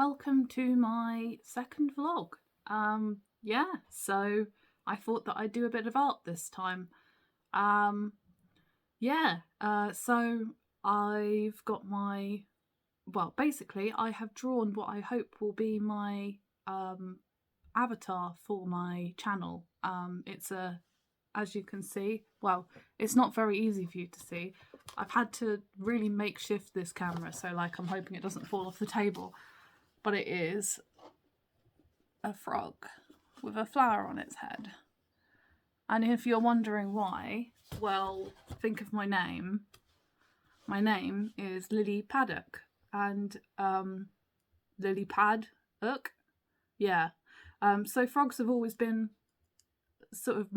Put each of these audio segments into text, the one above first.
welcome to my second vlog. Yeah, so I thought that I'd do a bit of art this time. So I've got my, well, basically I have drawn what I hope will be my avatar for my channel. As you can see, well, it's not very easy for you to see. I've had to really makeshift this camera, so like I'm hoping it doesn't fall off the table. But it is a frog with a flower on its head. And if you're wondering why, well, think of my name. My name is Lily Paddock, and Lily Paddock, yeah. So frogs have always been sort of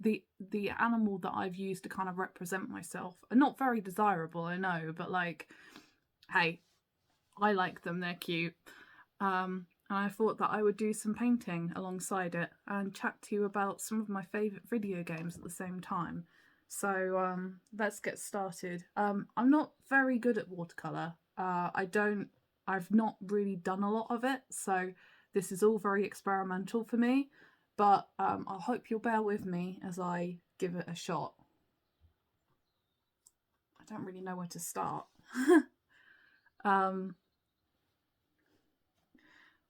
the animal that I've used to kind of represent myself. Not very desirable, I know, but like, hey, I like them, they're cute. And I thought that I would do some painting alongside it and chat to you about some of my favourite video games at the same time. So let's get started. I'm not very good at watercolour. I've not really done a lot of it, so this is all very experimental for me. But I hope you'll bear with me as I give it a shot. I don't really know where to start.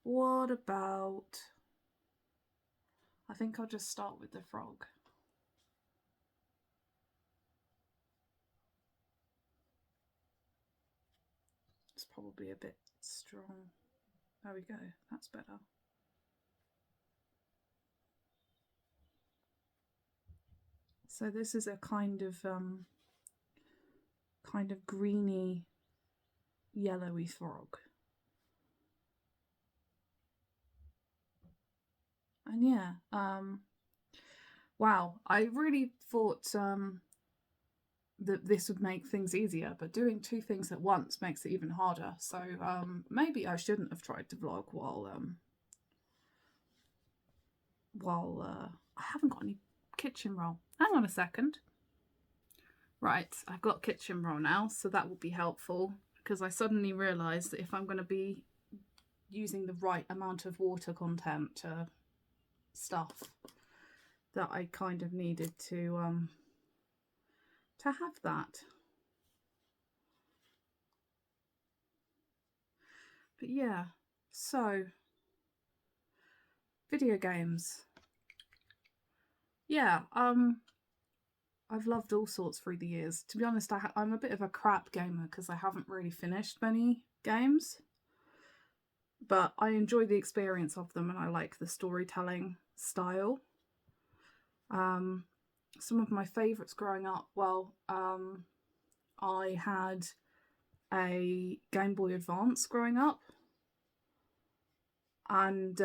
What about... I think I'll just start with the frog. It's probably a bit strong. There we go, that's better. So this is a kind of greeny, yellowy frog. And yeah, wow, I really thought that this would make things easier, but doing two things at once makes it even harder. So maybe I shouldn't have tried to vlog while I haven't got any kitchen roll. Hang on a second. Right, I've got kitchen roll now, so that will be helpful, because I suddenly realised that if I'm going to be using the right amount of water content stuff, that I kind of needed to have that. But yeah, so video games. Yeah, I've loved all sorts through the years. To be honest, I'm a bit of a crap gamer because I haven't really finished many games. But I enjoy the experience of them and I like the storytelling style. Some of my favourites growing up, well, I had a Game Boy Advance growing up. And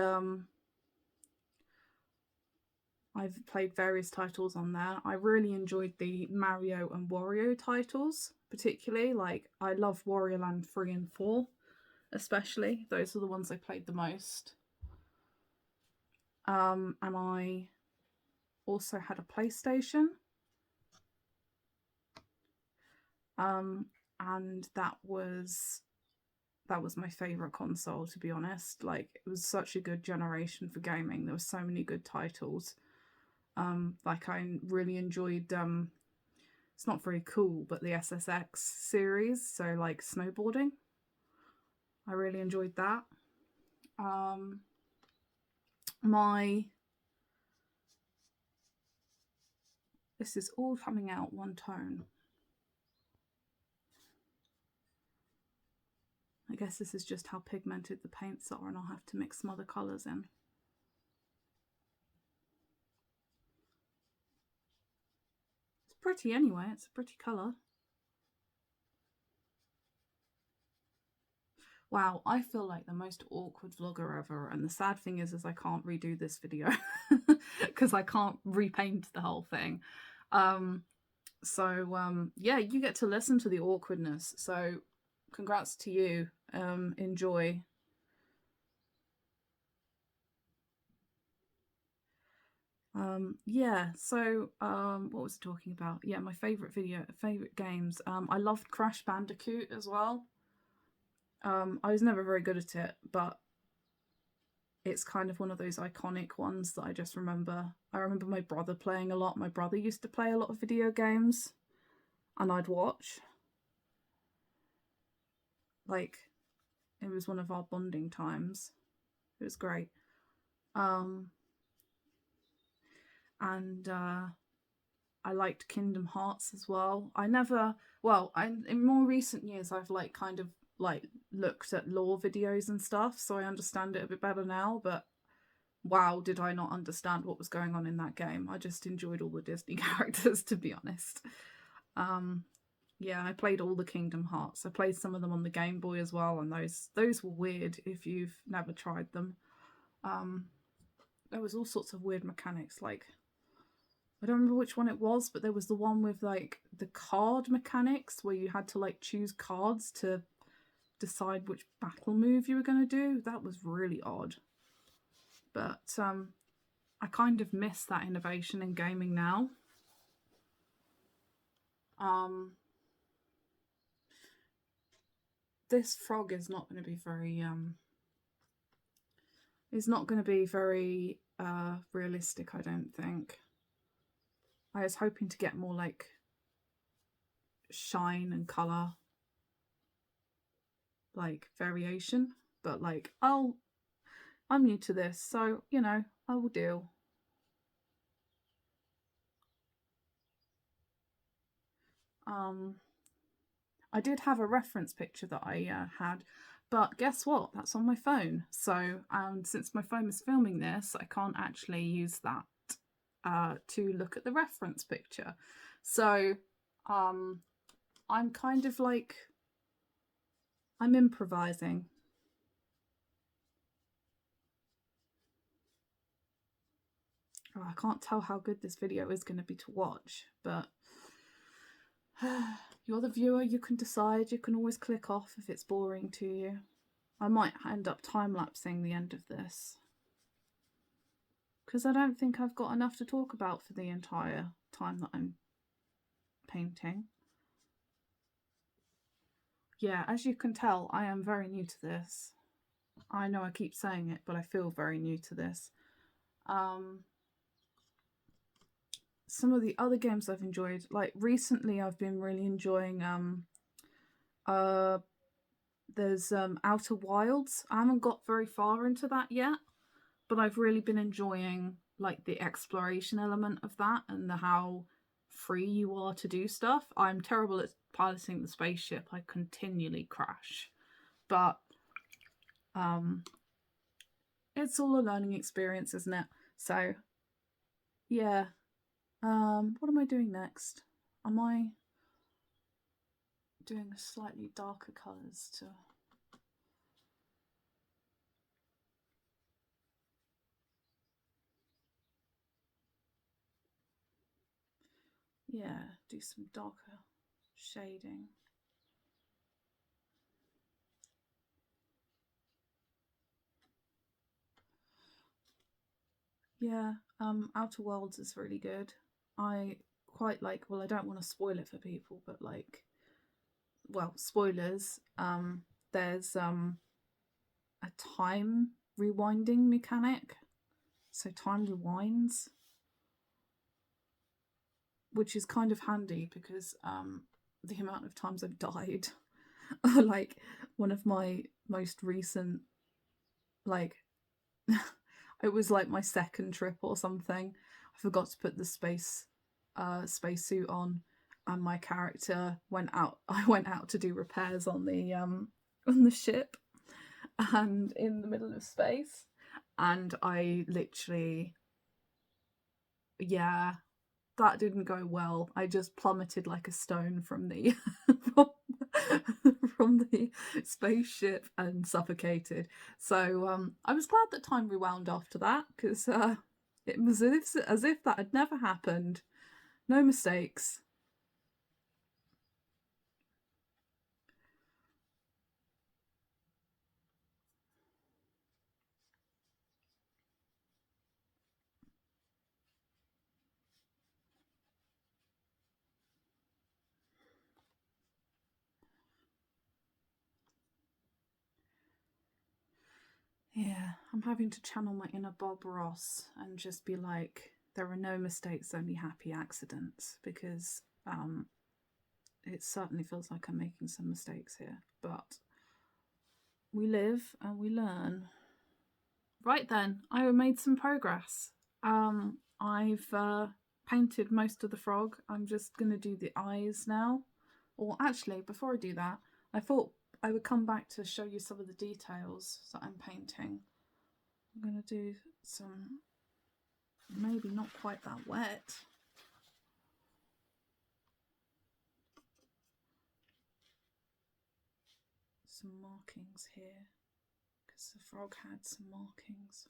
I've played various titles on there. I really enjoyed the Mario and Wario titles, particularly. Like, I love Wario Land 3 and 4, especially. Those are the ones I played the most. And I also had a PlayStation. And that was my favourite console, to be honest. Like, it was such a good generation for gaming. There were so many good titles. Like, I really enjoyed, it's not very cool, but the SSX series, so like snowboarding. I really enjoyed that. This is all coming out one tone. I guess this is just how pigmented the paints are, and I'll have to mix some other colours in. It's pretty anyway, it's a pretty colour. Wow, I feel like the most awkward vlogger ever, and the sad thing is I can't redo this video because I can't repaint the whole thing. Yeah, you get to listen to the awkwardness, so congrats to you. Enjoy. What was I talking about? Yeah, my favourite games. I loved Crash Bandicoot as well. I was never very good at it, but it's kind of one of those iconic ones that I just remember. I remember my brother playing a lot. My brother used to play a lot of video games, and I'd watch. Like, it was one of our bonding times. It was great. And I liked Kingdom Hearts as well. In more recent years, I've like kind of like looked at lore videos and stuff, so I understand it a bit better now. But wow, did I not understand what was going on in that game? I just enjoyed all the Disney characters, to be honest. Yeah, I played all the Kingdom Hearts. I played some of them on the Game Boy as well, and those were weird if you've never tried them. There was all sorts of weird mechanics, like I don't remember which one it was, but there was the one with like the card mechanics where you had to like choose cards to decide which battle move you were going to do. That was really odd. But I kind of miss that innovation in gaming now. This frog is not going to be very realistic, I don't think. I was hoping to get more like shine and colour, like variation, but like I'm new to this, so you know, I will deal. I did have a reference picture that I had, but guess what? That's on my phone. So since my phone is filming this, I can't actually use that to look at the reference picture. So I'm kind of like, I'm improvising. Oh, I can't tell how good this video is going to be to watch, but you're the viewer, you can decide. You can always click off if it's boring to you. I might end up time-lapsing the end of this, because I don't think I've got enough to talk about for the entire time that I'm painting. Yeah, as you can tell, I am very new to this. I know I keep saying it, but I feel very new to this. Some of the other games I've enjoyed, like recently I've been really enjoying there's Outer Wilds. I haven't got very far into that yet, but I've really been enjoying like the exploration element of that and how free you are to do stuff. I'm terrible at piloting the spaceship. I continually crash, but it's all a learning experience, isn't it? So yeah. What am I doing next? Am I doing slightly darker colours to... Yeah, do some darker shading. Yeah, Outer Worlds is really good. I quite like, well, I don't want to spoil it for people, but like, well, spoilers, there's a time rewinding mechanic. So time rewinds, which is kind of handy because the amount of times I've died. Like one of my most recent, like it was like my second trip or something. I forgot to put the spacesuit on, and my character went out. I went out to do repairs on the ship, and in the middle of space, and I literally, yeah, that didn't go well. I just plummeted like a stone from the from the spaceship and suffocated. So I was glad that time rewound after that, because it was as if that had never happened. No mistakes. Yeah, I'm having to channel my inner Bob Ross and just be like, there are no mistakes, only happy accidents, because it certainly feels like I'm making some mistakes here, but we live and we learn. Right then, I made some progress. I've painted most of the frog. I'm just going to do the eyes now. Or actually, before I do that, I thought I would come back to show you some of the details that I'm painting. I'm going to do some, maybe not quite that wet. Some markings here, because the frog had some markings.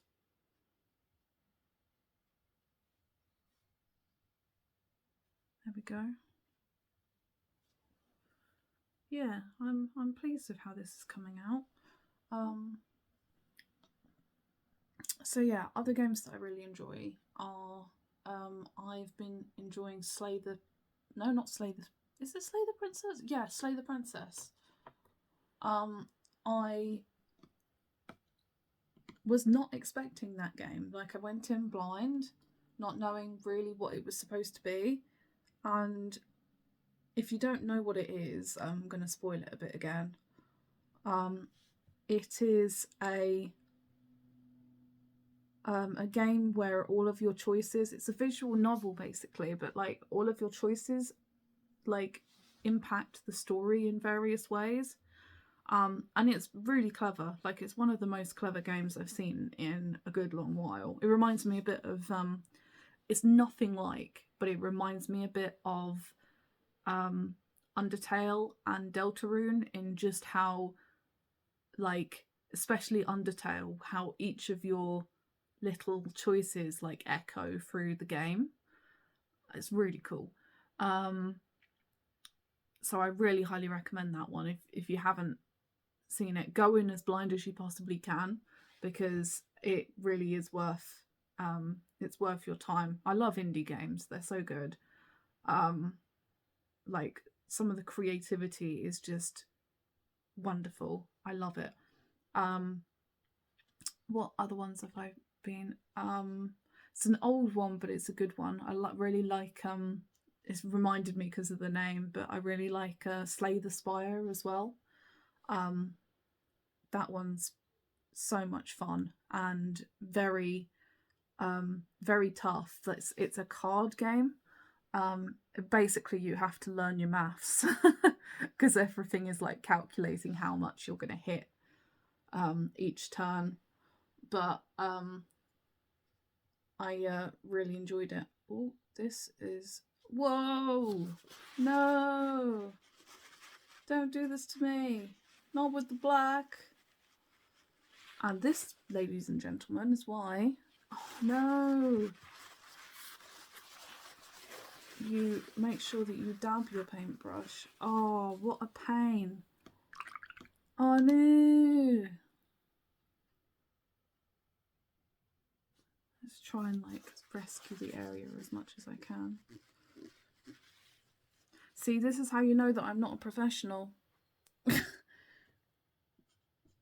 There we go. Yeah, I'm pleased with how this is coming out. So yeah, other games that I really enjoy are I've been enjoying Slay the is it Slay the Princess? Yeah, Slay the Princess. I was not expecting that game. Like, I went in blind, not knowing really what it was supposed to be, and if you don't know what it is, I'm going to spoil it a bit again. It is a game where all of your choices, it's a visual novel basically, but like all of your choices like impact the story in various ways. And it's really clever. Like, it's one of the most clever games I've seen in a good long while. It reminds me a bit of it's nothing like, but it reminds me a bit of Undertale and Deltarune in just how, like, especially Undertale, how each of your little choices like echo through the game. It's really cool. So I really highly recommend that one. If you haven't seen it, go in as blind as you possibly can, because it really is worth it's worth your time. I love indie games, they're so good. Like, some of the creativity is just wonderful. I love it. What other ones have I been? It's an old one, but it's a good one. I really like. It's reminded me because of the name, but I really like Slay the Spire as well. That one's so much fun and very, very tough. It's a card game. Basically, you have to learn your maths because everything is like calculating how much you're going to hit each turn. But I really enjoyed it. Oh, this is... Whoa! No! Don't do this to me. Not with the black. And this, ladies and gentlemen, is why... Oh, no! You make sure that you dab your paintbrush. Oh, what a pain. Oh, no! Let's try and like rescue the area as much as I can. See, this is how you know that I'm not a professional.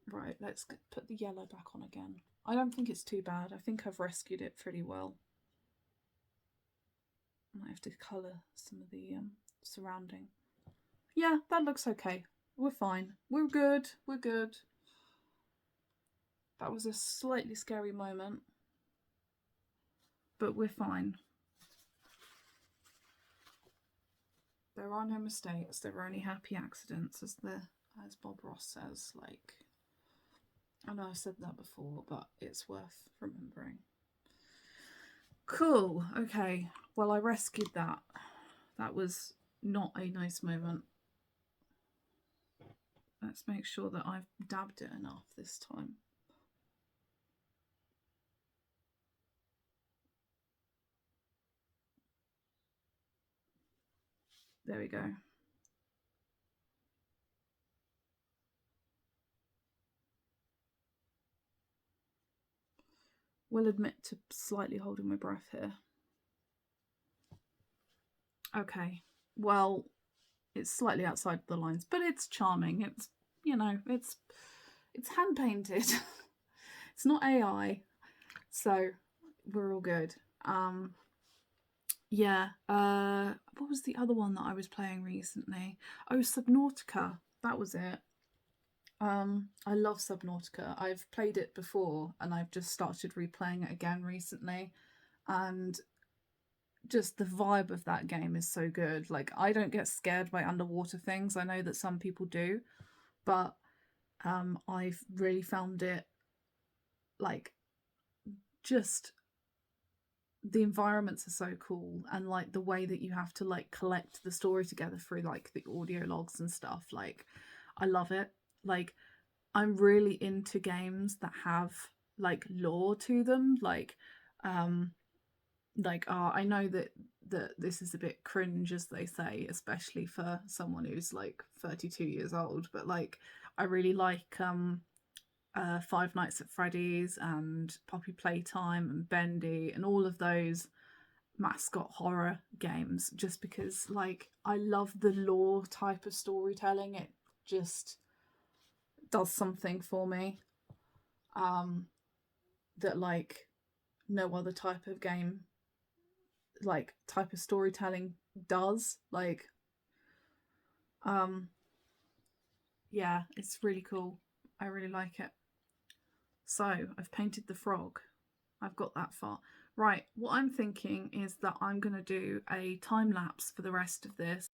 Right, let's put the yellow back on again. I don't think it's too bad. I think I've rescued it pretty well. I might have to colour some of the surrounding. Yeah, that looks okay. We're fine. We're good. We're good. That was a slightly scary moment, but we're fine. There are no mistakes. There are only happy accidents, as Bob Ross says. Like, I know I've said that before, but it's worth remembering. Cool. Okay. Well, I rescued that. That was not a nice moment. Let's make sure that I've dabbed it enough this time. There we go. Will admit to slightly holding my breath here. Okay. Well, it's slightly outside the lines, but it's charming. It's, you know, it's hand painted. It's not AI, so we're all good. Yeah. What was the other one that I was playing recently? Oh, Subnautica. That was it. I love Subnautica. I've played it before and I've just started replaying it again recently, and just the vibe of that game is so good. Like, I don't get scared by underwater things. I know that some people do, but I've really found it, like, just the environments are so cool, and like the way that you have to like collect the story together through like the audio logs and stuff. Like, I love it. Like, I'm really into games that have like lore to them. I know that this is a bit cringe, as they say, especially for someone who's like 32 years old, but like, I really like Five Nights at Freddy's and Poppy Playtime and Bendy and all of those mascot horror games, just because like I love the lore type of storytelling. It just does something for me that like no other type of game, like type of storytelling does. Like, yeah, it's really cool. I really like it. So I've painted the frog. I've got that far. Right, what I'm thinking is that I'm going to do a time lapse for the rest of this.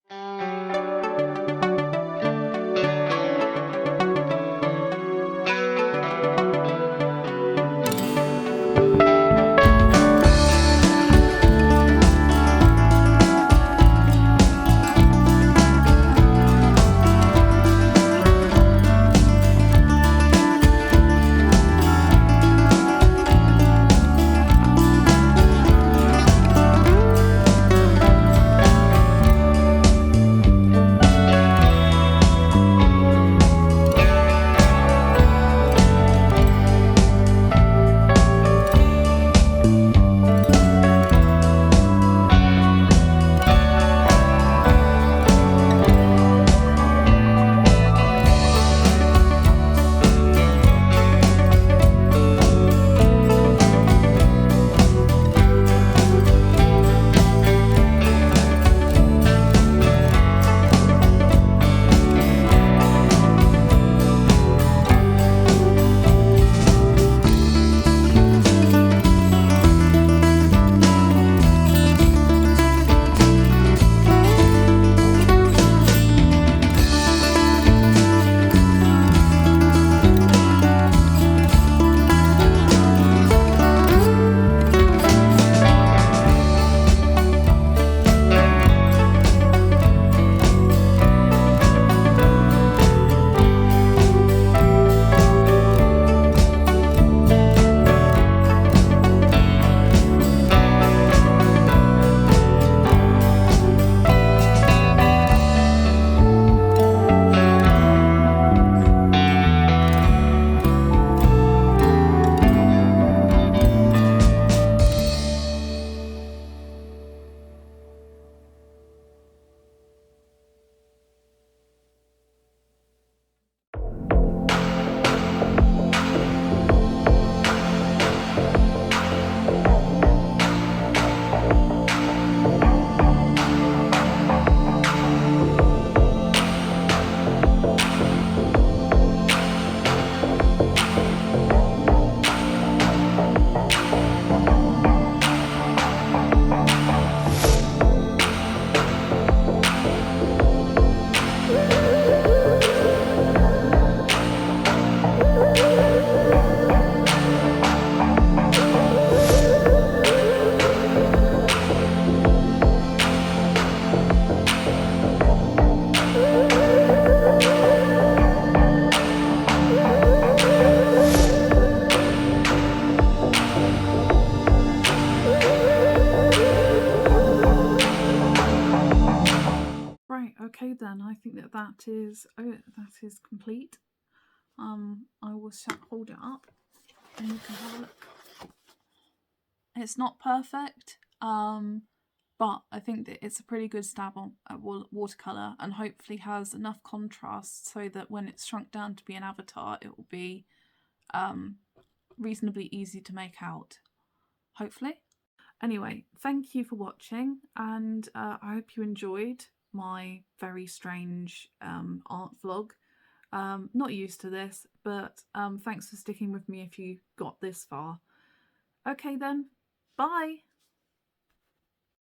Okay then, I think that is complete. I will hold it up and you can have a look. It's not perfect, but I think that it's a pretty good stab on at watercolour, and hopefully has enough contrast so that when it's shrunk down to be an avatar, it will be reasonably easy to make out, hopefully. Anyway, thank you for watching, and I hope you enjoyed my very strange art vlog. Not used to this, but thanks for sticking with me if you got this far. Okay then, bye!